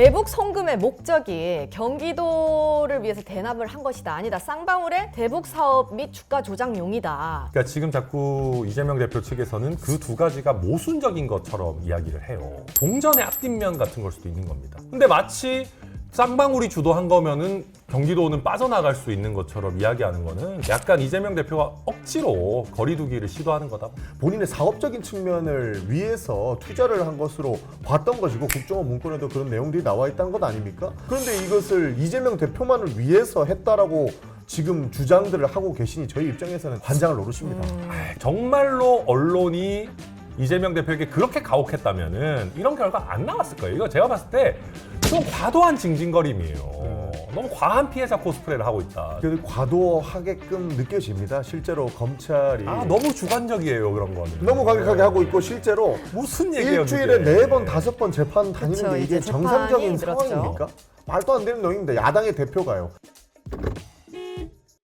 대북 송금의 목적이 경기도를 위해서 대납을 한 것이다. 아니다. 쌍방울의 대북 사업 및 주가 조작용이다. 그러니까 지금 자꾸 이재명 대표 측에서는 그 두 가지가 모순적인 것처럼 이야기를 해요. 동전의 앞뒷면 같은 걸 수도 있는 겁니다. 근데 마치 쌍방울이 주도한 거면은 경기도는 빠져나갈 수 있는 것처럼 이야기하는 거는 약간 이재명 대표가 억지로 거리두기를 시도하는 거다. 본인의 사업적인 측면을 위해서 투자를 한 것으로 봤던 것이고 국정원 문건에도 그런 내용들이 나와 있다는 것 아닙니까? 그런데 이것을 이재명 대표만을 위해서 했다라고 지금 주장들을 하고 계시니 저희 입장에서는 환장을 노릇입니다. 정말로 언론이 이재명 대표에게 그렇게 가혹했다면은 이런 결과 안 나왔을 거예요. 이거 제가 봤을 때 좀 과도한 징징거림이에요. 너무 과한 피해자 코스프레를 하고 있다. 그래도 과도하게끔 느껴집니다. 실제로 검찰이 너무 주관적이에요, 그런 거는. 너무 과격하게 하고 있고 실제로 무슨 얘기예요? 일주일에 그게. 4번, 5번 재판 다니는 그쵸, 게 이게 이제 재판이 정상적인 늘었죠. 상황입니까? 말도 안 되는 내용입니다. 야당의 대표가요.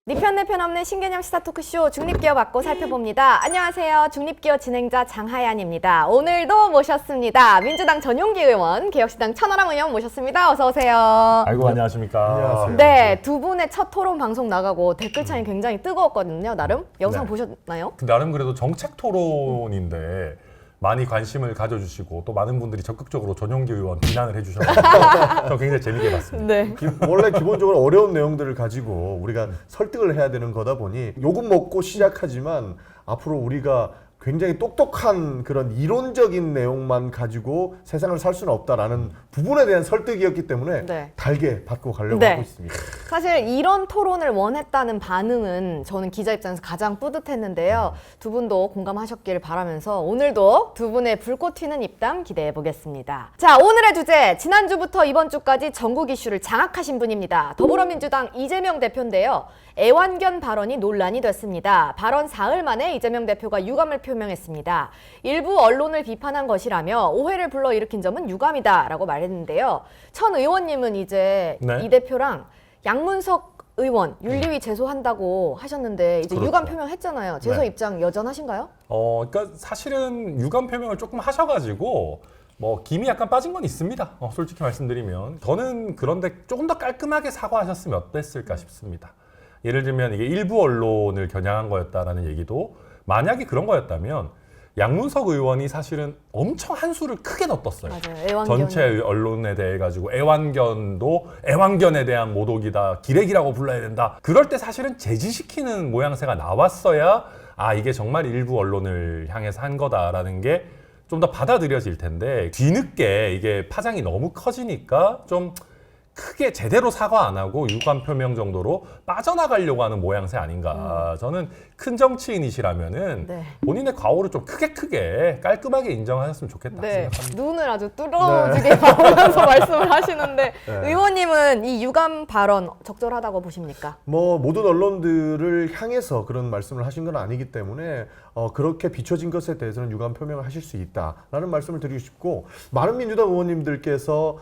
네 편 내 편 없는 신개념 시사 토크쇼 중립기어 받고 살펴봅니다. 안녕하세요. 중립기어 진행자 장하얀입니다. 오늘도 모셨습니다. 민주당 전용기 의원, 개혁신당 천하람 의원 모셨습니다. 어서 오세요. 아이고, 안녕하십니까. 안녕하세요. 네, 두 분의 첫 토론 방송 나가고 댓글창이 굉장히 뜨거웠거든요. 나름 영상 네. 보셨나요? 나름 그래도 정책 토론인데 많이 관심을 가져주시고 또 많은 분들이 적극적으로 전용기 의원 비난을 해주셔서 저 굉장히 재밌게 봤습니다. 네. 원래 기본적으로 어려운 내용들을 가지고 우리가 설득을 해야 되는 거다 보니 요금 먹고 시작하지만 앞으로 우리가 굉장히 똑똑한 그런 이론적인 내용만 가지고 세상을 살 수는 없다라는 부분에 대한 설득이었기 때문에 네. 달게 받고 가려고 네. 하고 있습니다. 사실 이런 토론을 원했다는 반응은 저는 기자 입장에서 가장 뿌듯했는데요. 두 분도 공감하셨길 바라면서 오늘도 두 분의 불꽃 튀는 입담 기대해 보겠습니다. 자, 오늘의 주제, 지난주부터 이번 주까지 전국 이슈를 장악하신 분입니다. 더불어민주당 이재명 대표인데요. 애완견 발언이 논란이 됐습니다. 발언 사흘 만에 이재명 대표가 유감을 표명했습니다. 일부 언론을 비판한 것이라며 오해를 불러일으킨 점은 유감이다라고 말했는데요. 천 의원님은 이제 네. 이 대표랑 양문석 의원 윤리위 제소한다고 하셨는데 이제 그렇죠. 유감 표명했잖아요. 제소 네. 입장 여전하신가요? 그러니까 사실은 유감 표명을 조금 하셔가지고 뭐 김이 약간 빠진 건 있습니다. 솔직히 말씀드리면 저는 그런데 조금 더 깔끔하게 사과하셨으면 어땠을까 싶습니다. 예를 들면 이게 일부 언론을 겨냥한 거였다라는 얘기도 만약에 그런 거였다면 양문석 의원이 사실은 엄청 한 수를 크게 더 떴어요. 맞아요. 애완견. 전체 언론에 대해 가지고 애완견도 애완견에 대한 모독이다, 기레기라고 불러야 된다. 그럴 때 사실은 제지시키는 모양새가 나왔어야 이게 정말 일부 언론을 향해서 한 거다라는 게 좀 더 받아들여질 텐데 뒤늦게 이게 파장이 너무 커지니까 좀 크게 제대로 사과 안 하고 유감 표명 정도로 빠져나가려고 하는 모양새 아닌가. 저는 큰 정치인이시라면은 네. 본인의 과오를 좀 크게 깔끔하게 인정하셨으면 좋겠다 네, 생각합니다. 눈을 아주 뚫어지게 보면서 말씀을 하시는데 의원님은 이 유감 발언 적절하다고 보십니까? 뭐 모든 언론들을 향해서 그런 말씀을 하신 건 아니기 때문에 그렇게 비춰진 것에 대해서는 유감 표명을 하실 수 있다라는 말씀을 드리고 싶고 많은 민주당 의원님들께서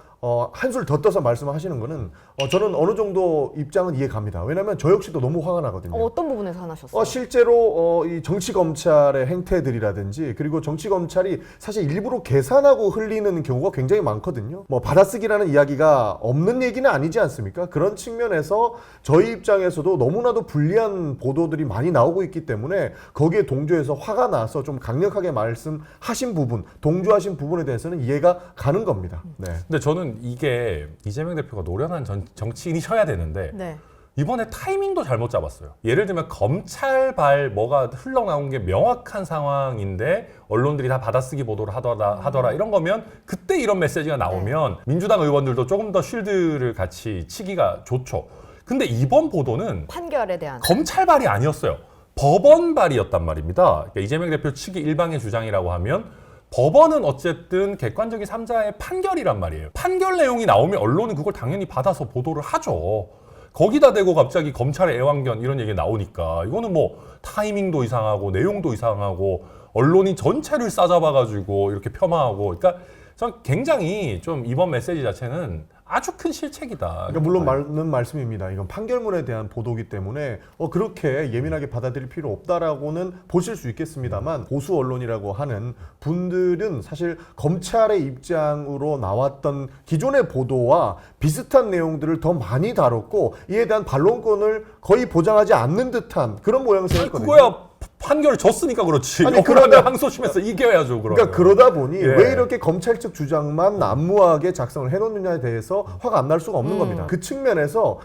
한술 더 떠서 말씀하시는 거는 저는 어느 정도 입장은 이해갑니다. 왜냐하면 저 역시도 너무 화가 나거든요. 어떤 부분에서 화나셨어요? 실제로 이 정치 검찰의 행태들이라든지 그리고 정치 검찰이 사실 일부러 계산하고 흘리는 경우가 굉장히 많거든요. 뭐 받아쓰기라는 이야기가 없는 얘기는 아니지 않습니까? 그런 측면에서 저희 입장에서도 너무나도 불리한 보도들이 많이 나오고 있기 때문에 거기에 동조해서 화가 나서 좀 강력하게 말씀하신 부분, 동조하신 부분에 대해서는 이해가 가는 겁니다. 네. 근데 저는 이게 이재명 대표가 노련한 정치인이셔야 되는데 네. 이번에 타이밍도 잘못 잡았어요. 예를 들면 검찰발 뭐가 흘러나온 게 명확한 상황인데 언론들이 다 받아쓰기 보도를 하더라 이런 거면 그때 이런 메시지가 나오면 민주당 의원들도 조금 더 쉴드를 같이 치기가 좋죠. 근데 이번 보도는 판결에 대한 검찰발이 아니었어요. 법원발이었단 말입니다. 그러니까 이재명 대표 측이 일방의 주장이라고 하면 법원은 어쨌든 객관적인 3자의 판결이란 말이에요. 판결 내용이 나오면 언론은 그걸 당연히 받아서 보도를 하죠. 거기다 대고 갑자기 검찰의 애완견 이런 얘기 나오니까 이거는 뭐 타이밍도 이상하고 내용도 이상하고 언론이 전체를 싸잡아가지고 이렇게 폄하하고 그러니까 전 굉장히 좀 이번 메시지 자체는 아주 큰 실책이다. 그러니까 물론 맞는 말씀입니다. 이건 판결문에 대한 보도기 때문에 그렇게 예민하게 받아들일 필요 없다라고는 보실 수 있겠습니다만 보수 언론이라고 하는 분들은 사실 검찰의 입장으로 나왔던 기존의 보도와 비슷한 내용들을 더 많이 다뤘고 이에 대한 반론권을 거의 보장하지 않는 듯한 그런 모양새였거든요. 그거야 판결을 졌으니까 그렇지. 아니, 그러면 항소심에서 이겨야죠. 그러니까 그러다 보니 예. 왜 이렇게 검찰 측 주장만 난무하게 작성을 해놓느냐에 대해서 화가 안 날 수가 없는 겁니다. 그 측면에서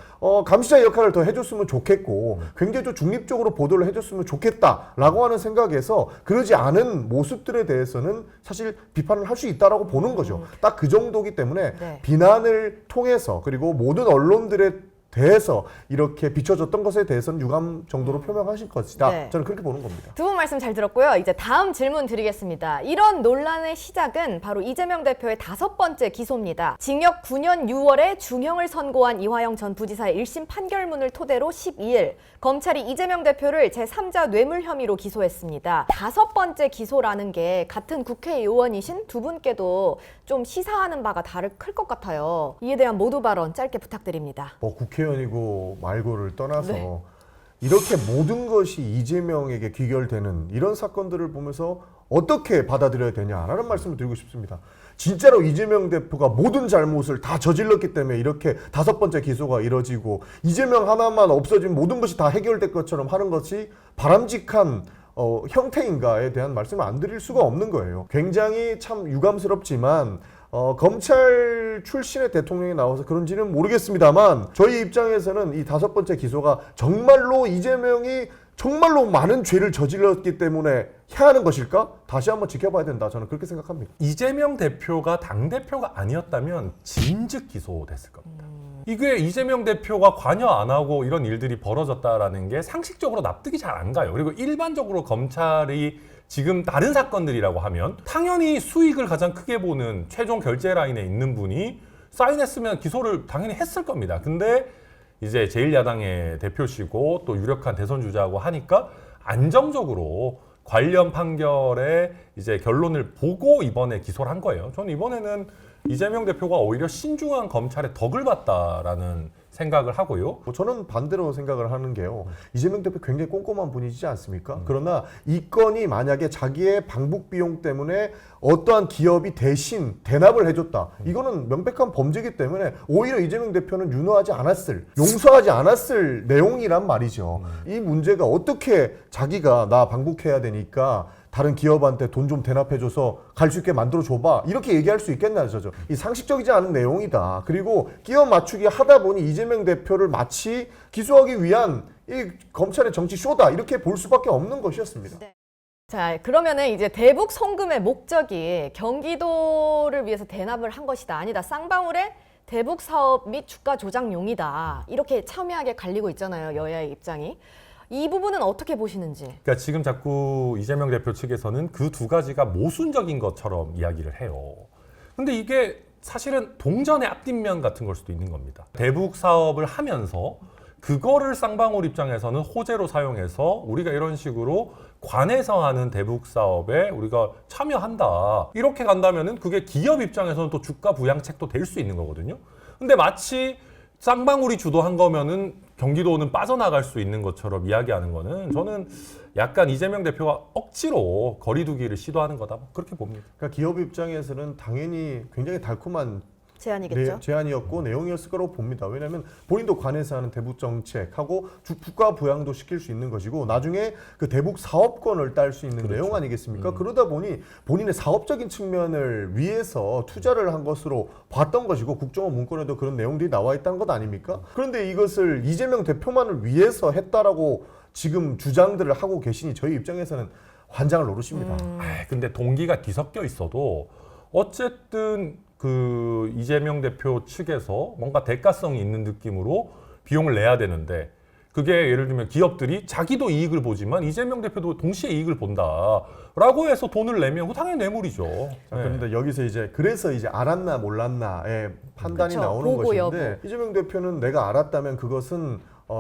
감시자의 역할을 더 해줬으면 좋겠고 굉장히 좀 중립적으로 보도를 해줬으면 좋겠다라고 하는 생각에서 그러지 않은 모습들에 대해서는 사실 비판을 할 수 있다라고 보는 거죠. 딱 그 정도기 때문에 네. 비난을 통해서 그리고 모든 언론들의 대해서 이렇게 비춰졌던 것에 대해서는 유감 정도로 표명하실 것이다. 네. 저는 그렇게 보는 겁니다. 두 분 말씀 잘 들었고요. 이제 다음 질문 드리겠습니다. 이런 논란의 시작은 바로 이재명 대표의 5번째 기소입니다. 징역 9년 6월에 중형을 선고한 이화영 전 부지사의 1심 판결문을 토대로 12일 검찰이 이재명 대표를 제3자 뇌물 혐의로 기소했습니다. 5번째 기소라는 게 같은 국회의원이신 두 분께도 좀 시사하는 바가 클 것 같아요. 이에 대한 모두 발언 짧게 부탁드립니다. 국회의원이고 말고를 떠나서 네. 이렇게 모든 것이 이재명에게 귀결되는 이런 사건들을 보면서 어떻게 받아들여야 되냐라는 말씀을 드리고 싶습니다. 진짜로 이재명 대표가 모든 잘못을 다 저질렀기 때문에 이렇게 5번째 기소가 이뤄지고 이재명 하나만 없어지면 모든 것이 다 해결될 것처럼 하는 것이 바람직한 형태인가에 대한 말씀을 안 드릴 수가 없는 거예요. 굉장히 참 유감스럽지만 검찰 출신의 대통령이 나와서 그런지는 모르겠습니다만 저희 입장에서는 이 5번째 기소가 정말로 이재명이 정말로 많은 죄를 저질렀기 때문에 해야 하는 것일까? 다시 한번 지켜봐야 된다. 저는 그렇게 생각합니다. 이재명 대표가 당대표가 아니었다면 진즉 기소됐을 겁니다. 이게 이재명 대표가 관여 안 하고 이런 일들이 벌어졌다라는 게 상식적으로 납득이 잘 안 가요. 그리고 일반적으로 검찰이 지금 다른 사건들이라고 하면 당연히 수익을 가장 크게 보는 최종 결제 라인에 있는 분이 사인했으면 기소를 당연히 했을 겁니다. 근데 이제 제1야당의 대표시고 또 유력한 대선 주자고 하니까 안정적으로 관련 판결의 이제 결론을 보고 이번에 기소를 한 거예요. 저는 이번에는 이재명 대표가 오히려 신중한 검찰의 덕을 봤다라는 생각을 하고요. 저는 반대로 생각을 하는 게요. 이재명 대표 굉장히 꼼꼼한 분이지 않습니까? 그러나 이 건이 만약에 자기의 방북 비용 때문에 어떠한 기업이 대신 대납을 해줬다. 이거는 명백한 범죄이기 때문에 오히려 이재명 대표는 윤호하지 않았을, 용서하지 않았을 내용이란 말이죠. 이 문제가 어떻게 자기가 나 방북해야 되니까 다른 기업한테 돈 좀 대납해줘서 갈 수 있게 만들어줘봐. 이렇게 얘기할 수 있겠나, 저죠. 이 상식적이지 않은 내용이다. 그리고 끼워 맞추기 하다 보니 이재명 대표를 마치 기소하기 위한 이 검찰의 정치 쇼다. 이렇게 볼 수밖에 없는 것이었습니다. 네. 자, 그러면은 이제 대북 송금의 목적이 경기도를 위해서 대납을 한 것이다. 아니다. 쌍방울의 대북 사업 및 주가 조작용이다. 이렇게 첨예하게 갈리고 있잖아요. 여야의 입장이. 이 부분은 어떻게 보시는지? 그러니까 지금 자꾸 이재명 대표 측에서는 그 두 가지가 모순적인 것처럼 이야기를 해요. 근데 이게 사실은 동전의 앞뒷면 같은 걸 수도 있는 겁니다. 대북 사업을 하면서 그거를 쌍방울 입장에서는 호재로 사용해서 우리가 이런 식으로 관에서 하는 대북 사업에 우리가 참여한다. 이렇게 간다면은 그게 기업 입장에서는 또 주가 부양책도 될 수 있는 거거든요. 근데 마치 쌍방울이 주도한 거면은 경기도는 빠져나갈 수 있는 것처럼 이야기하는 거는 저는 약간 이재명 대표가 억지로 거리두기를 시도하는 거다. 그렇게 봅니다. 그러니까 기업 입장에서는 당연히 굉장히 달콤한 제안이겠죠? 제안이었고 내용이었을 거라고 봅니다. 왜냐하면 본인도 관에서 하는 대북 정책하고 국가 부양도 시킬 수 있는 것이고 나중에 그 대북 사업권을 딸 수 있는 내용 아니겠습니까? 그러다 보니 본인의 사업적인 측면을 위해서 투자를 한 것으로 봤던 것이고 국정원 문건에도 그런 내용들이 나와 있다는 것 아닙니까? 그런데 이것을 이재명 대표만을 위해서 했다라고 지금 주장들을 하고 계시니 저희 입장에서는 환장을 노릇입니다. 근데 동기가 뒤섞여 있어도 어쨌든 그 이재명 대표 측에서 뭔가 대가성이 있는 느낌으로 비용을 내야 되는데 그게 예를 들면 기업들이 자기도 이익을 보지만 이재명 대표도 동시에 이익을 본다라고 해서 돈을 내면 당연히 뇌물이죠. 자, 그런데 여기서 그래서 알았나 몰랐나의 판단이 그쵸, 나오는 보고 것인데 여부. 이재명 대표는 내가 알았다면 그것은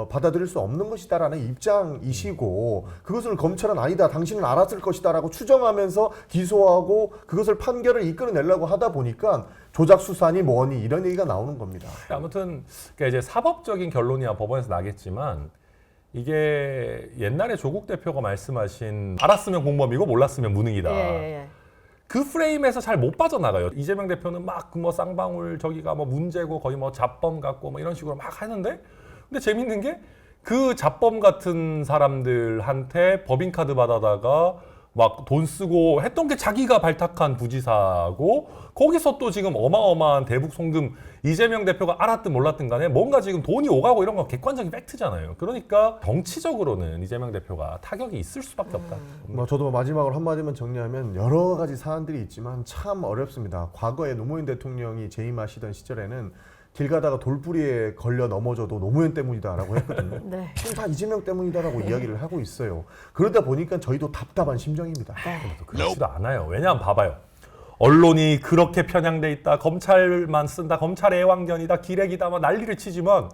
받아들일 수 없는 것이다라는 입장이시고 그것을 검찰은 아니다, 당신은 알았을 것이다라고 추정하면서 기소하고 그것을 판결을 이끌어내려고 하다 보니까 조작 수사니 뭐니 이런 얘기가 나오는 겁니다. 아무튼 그러니까 이제 사법적인 결론이야 법원에서 나겠지만 이게 옛날에 조국 대표가 말씀하신 알았으면 공범이고 몰랐으면 무능이다. 예. 그 프레임에서 잘 못 빠져나가요. 이재명 대표는 막 뭐 쌍방울 저기가 뭐 문제고 거의 뭐 잡범 같고 뭐 이런 식으로 막 하는데 근데 재밌는 게 그 잡범 같은 사람들한테 법인카드 받아다가 막 돈 쓰고 했던 게 자기가 발탁한 부지사고 거기서 또 지금 어마어마한 대북 송금 이재명 대표가 알았든 몰랐든 간에 뭔가 지금 돈이 오가고 이런 건 객관적인 팩트잖아요. 그러니까 정치적으로는 이재명 대표가 타격이 있을 수밖에 없다. 뭐 저도 마지막으로 한마디만 정리하면 여러 가지 사안들이 있지만 참 어렵습니다. 과거에 노무현 대통령이 재임하시던 시절에는 길 가다가 돌부리에 걸려 넘어져도 노무현 때문이다라고 했거든요. 네. 지금 다 이재명 때문이다라고 이야기를 하고 있어요. 그러다 보니까 저희도 답답한 심정입니다. 그렇지도 않아요. 왜냐하면 봐봐요. 언론이 그렇게 편향돼 있다. 검찰만 쓴다. 검찰의 애완견이다. 기레기다. 막 난리를 치지만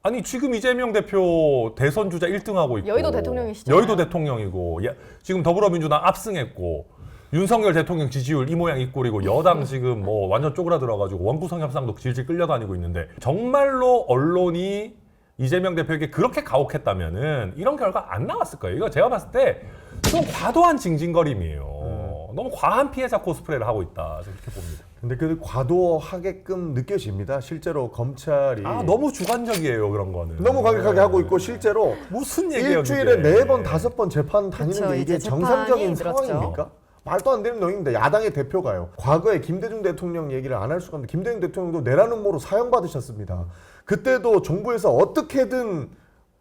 아니 지금 이재명 대표 대선 주자 1등하고 있고 여의도 대통령이시잖아요. 여의도 대통령이고 지금 더불어민주당 압승했고 윤석열 대통령 지지율 이 모양 이 꼴이고 여당 지금 뭐 완전 쪼그라들어가지고 원구성 협상도 질질 끌려다니고 있는데 정말로 언론이 이재명 대표에게 그렇게 가혹했다면은 이런 결과 안 나왔을 거예요. 이거 제가 봤을 때 좀 과도한 징징거림이에요. 너무 과한 피해자 코스프레를 하고 있다. 저는 그렇게 봅니다. 근데 그 과도하게끔 느껴집니다. 실제로 검찰이 너무 주관적이에요 그런 거는. 너무 과격하게 하고 있고 실제로 무슨 얘기예요? 일주일에 그게. 4번, 5번 재판 다니는 그쵸, 게 이게 이제 재판이 정상적인 늘었죠. 상황입니까? 말도 안 되는 놈입니다. 야당의 대표가요. 과거에 김대중 대통령 얘기를 안 할 수가 없는데 김대중 대통령도 내라는 모로 사형받으셨습니다. 그때도 정부에서 어떻게든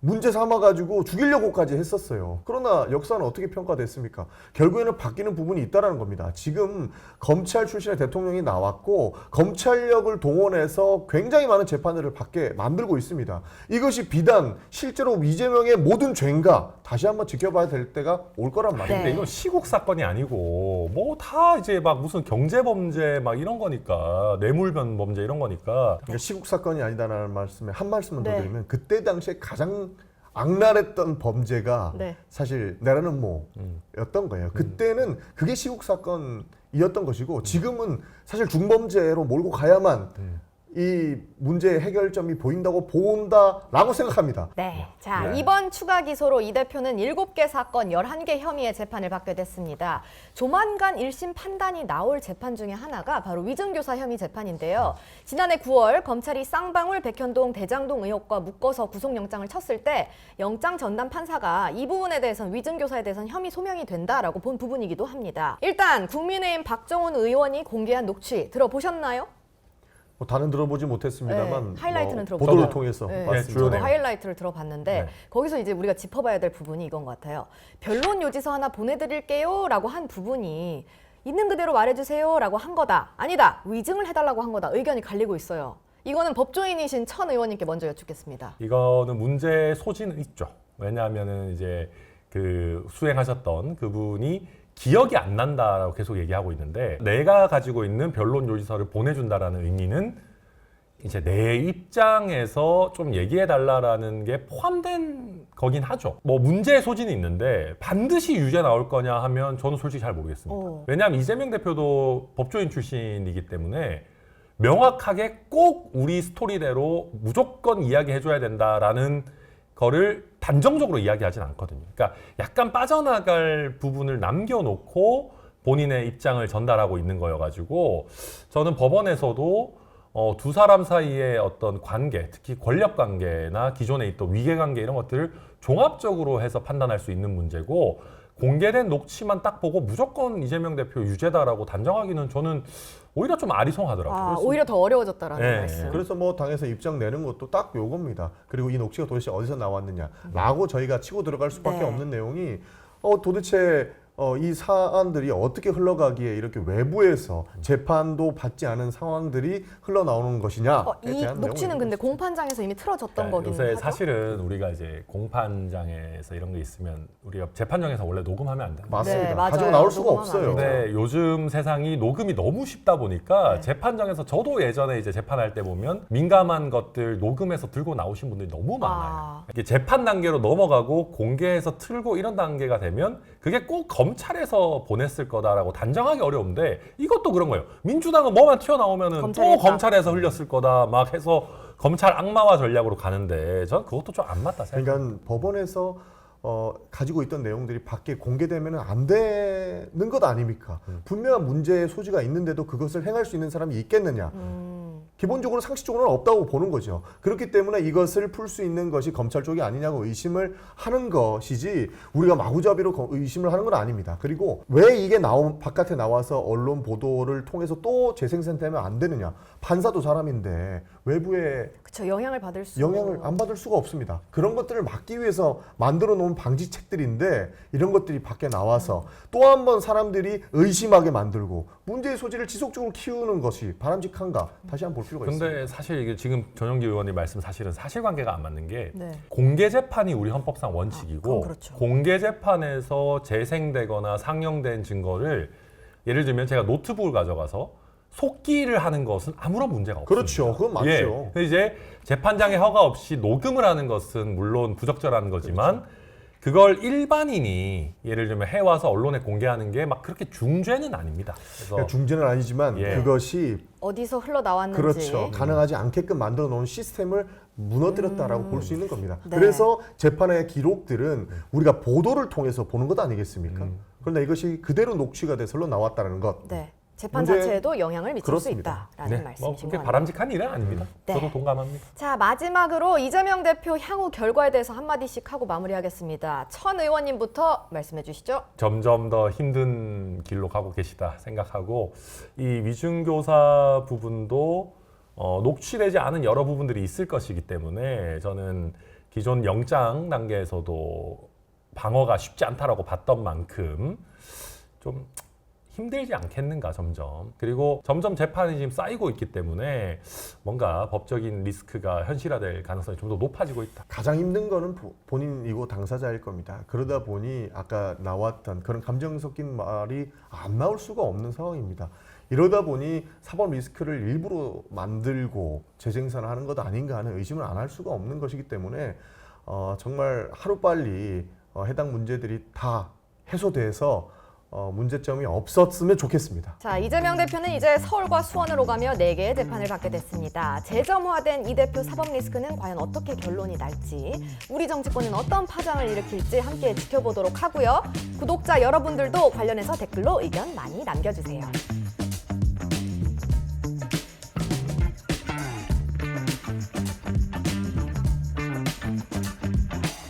문제 삼아가지고 죽이려고까지 했었어요. 그러나 역사는 어떻게 평가됐습니까? 결국에는 바뀌는 부분이 있다는 겁니다. 지금 검찰 출신의 대통령이 나왔고 검찰력을 동원해서 굉장히 많은 재판을 받게 만들고 있습니다. 이것이 비단 실제로 이재명의 모든 죄인가 다시 한번 지켜봐야 될 때가 올 거란 말입니다. 근데 이건 시국 사건이 아니고 뭐 다 이제 막 무슨 경제 범죄 막 이런 거니까 뇌물변 범죄 이런 거니까 그러니까 시국 사건이 아니다라는 말씀에 한 말씀만 더 네. 드리면 그때 당시에 가장 악랄했던 범죄가 네. 사실 내라는 모였던 거예요. 그때는 그게 시국 사건이었던 것이고 지금은 사실 중범죄로 몰고 가야만 이 문제의 해결점이 보인다고 본다라고 생각합니다. 네. 자, 네. 이번 추가 기소로 이 대표는 7개 사건 11개 혐의의 재판을 받게 됐습니다. 조만간 1심 판단이 나올 재판 중에 하나가 바로 위증교사 혐의 재판인데요. 지난해 9월 검찰이 쌍방울, 백현동, 대장동 의혹과 묶어서 구속영장을 쳤을 때 영장 전담 판사가 이 부분에 대해서는 위증교사에 대해서는 혐의 소명이 된다라고 본 부분이기도 합니다. 일단 국민의힘 박정훈 의원이 공개한 녹취 들어보셨나요? 뭐 다는 들어보지 못했습니다만 네, 하이라이트는 뭐 들어보고. 보도를 통해서 네, 봤습니다. 주요 저도 내용. 하이라이트를 들어봤는데 네. 거기서 이제 우리가 짚어봐야 될 부분이 이건 것 같아요. 변론 요지서 하나 보내드릴게요 라고 한 부분이 있는 그대로 말해주세요 라고 한 거다. 아니다. 위증을 해달라고 한 거다. 의견이 갈리고 있어요. 이거는 법조인이신 천 의원님께 먼저 여쭙겠습니다. 이거는 문제의 소지는 있죠. 왜냐하면은 이제 그 수행하셨던 그분이 기억이 안 난다라고 계속 얘기하고 있는데 내가 가지고 있는 변론 요지서를 보내준다라는 의미는 이제 내 입장에서 좀 얘기해달라라는 게 포함된 거긴 하죠. 뭐 문제의 소지는 있는데 반드시 유죄 나올 거냐 하면 저는 솔직히 잘 모르겠습니다. 오. 왜냐하면 이재명 대표도 법조인 출신이기 때문에 명확하게 꼭 우리 스토리대로 무조건 이야기해줘야 된다라는 거를 단정적으로 이야기하진 않거든요. 그러니까 약간 빠져나갈 부분을 남겨놓고 본인의 입장을 전달하고 있는 거여가지고 저는 법원에서도 두 사람 사이의 어떤 관계, 특히 권력 관계나 기존에 있던 위계 관계 이런 것들을 종합적으로 해서 판단할 수 있는 문제고 공개된 녹취만 딱 보고 무조건 이재명 대표 유죄다라고 단정하기는 저는 오히려 좀 아리송하더라고요. 아, 오히려 더 어려워졌다라는 네. 말씀. 그래서 뭐 당에서 입장 내는 것도 딱 요겁니다. 그리고 이 녹취가 도대체 어디서 나왔느냐라고 저희가 치고 들어갈 수밖에 네. 없는 내용이 도대체 이 사안들이 어떻게 흘러가기에 이렇게 외부에서 재판도 받지 않은 상황들이 흘러나오는 것이냐? 이 녹취는 근데 공판장에서 이미 틀어졌던 거긴 요새 하죠? 사실은 우리가 이제 공판장에서 이런 게 있으면 우리가 재판장에서 원래 녹음하면 안 됩니다. 맞습니다. 네, 맞아요. 가지고 나올 수가 녹음하면 안 없어요. 되죠. 근데 요즘 세상이 녹음이 너무 쉽다 보니까 네. 재판장에서 저도 예전에 이제 재판할 때 보면 민감한 것들 녹음해서 들고 나오신 분들이 너무 많아요. 이게 재판 단계로 넘어가고 공개해서 틀고 이런 단계가 되면 그게 꼭 검찰에서 보냈을 거다라고 단정하기 어려운데 이것도 그런 거예요. 민주당은 뭐만 튀어나오면은 검찰이 또 했다. 검찰에서 흘렸을 거다 막 해서 검찰 악마화 전략으로 가는데 전 그것도 좀 안 맞다 생각해요. 그러니까 법원에서 가지고 있던 내용들이 밖에 공개되면 안 되는 것 아닙니까? 분명한 문제의 소지가 있는데도 그것을 행할 수 있는 사람이 있겠느냐? 기본적으로 상식적으로는 없다고 보는 거죠. 그렇기 때문에 이것을 풀 수 있는 것이 검찰 쪽이 아니냐고 의심을 하는 것이지 우리가 마구잡이로 의심을 하는 건 아닙니다. 그리고 왜 이게 바깥에 나와서 언론 보도를 통해서 또 재생산되면 안 되느냐? 판사도 사람인데 외부에 그쵸, 영향을 받을 수 영향을 안 받을 수가 없습니다. 그런 것들을 막기 위해서 만들어 놓은 방지책들인데 이런 것들이 밖에 나와서 또 한 번 사람들이 의심하게 만들고 문제의 소지를 지속적으로 키우는 것이 바람직한가? 다시 한번 볼 필요가 있습니다. 근데 사실 이게 지금 전영기 의원님 말씀 사실은 사실관계가 안 맞는 게 네. 공개 재판이 우리 헌법상 원칙이고 그건 그렇죠. 공개 재판에서 재생되거나 상영된 증거를 예를 들면 제가 노트북을 가져가서 속기를 하는 것은 아무런 문제가 없습니다. 그렇죠. 그건 맞죠. 예. 근데 이제 재판장의 허가 없이 녹음을 하는 것은 물론 부적절한 거지만 그걸 일반인이 예를 들면 해와서 언론에 공개하는 게 막 그렇게 중죄는 아닙니다. 그래서 그러니까 중죄는 아니지만 예. 그것이 어디서 흘러나왔는지 그렇죠. 가능하지 않게끔 만들어 놓은 시스템을 무너뜨렸다라고 볼 수 있는 겁니다. 네. 그래서 재판의 기록들은 우리가 보도를 통해서 보는 것 아니겠습니까? 그런데 이것이 그대로 녹취가 돼서 흘러나왔다는 것. 네. 재판 문제- 자체에도 영향을 미칠 그렇습니다. 수 있다라는 뭐 말씀이신 그렇게 것 같네요. 바람직한 일은 아닙니다. 네. 저도 동감합니다. 자, 마지막으로 이재명 대표 향후 결과에 대해서 한마디씩 하고 마무리하겠습니다. 천 의원님부터 말씀해 주시죠. 점점 더 힘든 길로 가고 계시다 생각하고 이 위중교사 부분도 녹취되지 않은 여러 부분들이 있을 것이기 때문에 저는 기존 영장 단계에서도 방어가 쉽지 않다라고 봤던 만큼 좀 힘들지 않겠는가 점점. 그리고 점점 재판이 지금 쌓이고 있기 때문에 뭔가 법적인 리스크가 현실화될 가능성이 좀 더 높아지고 있다. 가장 힘든 거는 본인이고 당사자일 겁니다. 그러다 보니 아까 나왔던 그런 감정 섞인 말이 안 나올 수가 없는 상황입니다. 이러다 보니 사법 리스크를 일부러 만들고 재생산하는 것 아닌가 하는 의심을 안 할 수가 없는 것이기 때문에 정말 하루빨리 해당 문제들이 다 해소돼서 문제점이 없었으면 좋겠습니다. 자, 이재명 대표는 이제 서울과 수원을 오가며 4개의 재판을 받게 됐습니다. 재점화된 이 대표 사법 리스크는 과연 어떻게 결론이 날지, 우리 정치권은 어떤 파장을 일으킬지 함께 지켜보도록 하고요. 구독자 여러분들도 관련해서 댓글로 의견 많이 남겨주세요.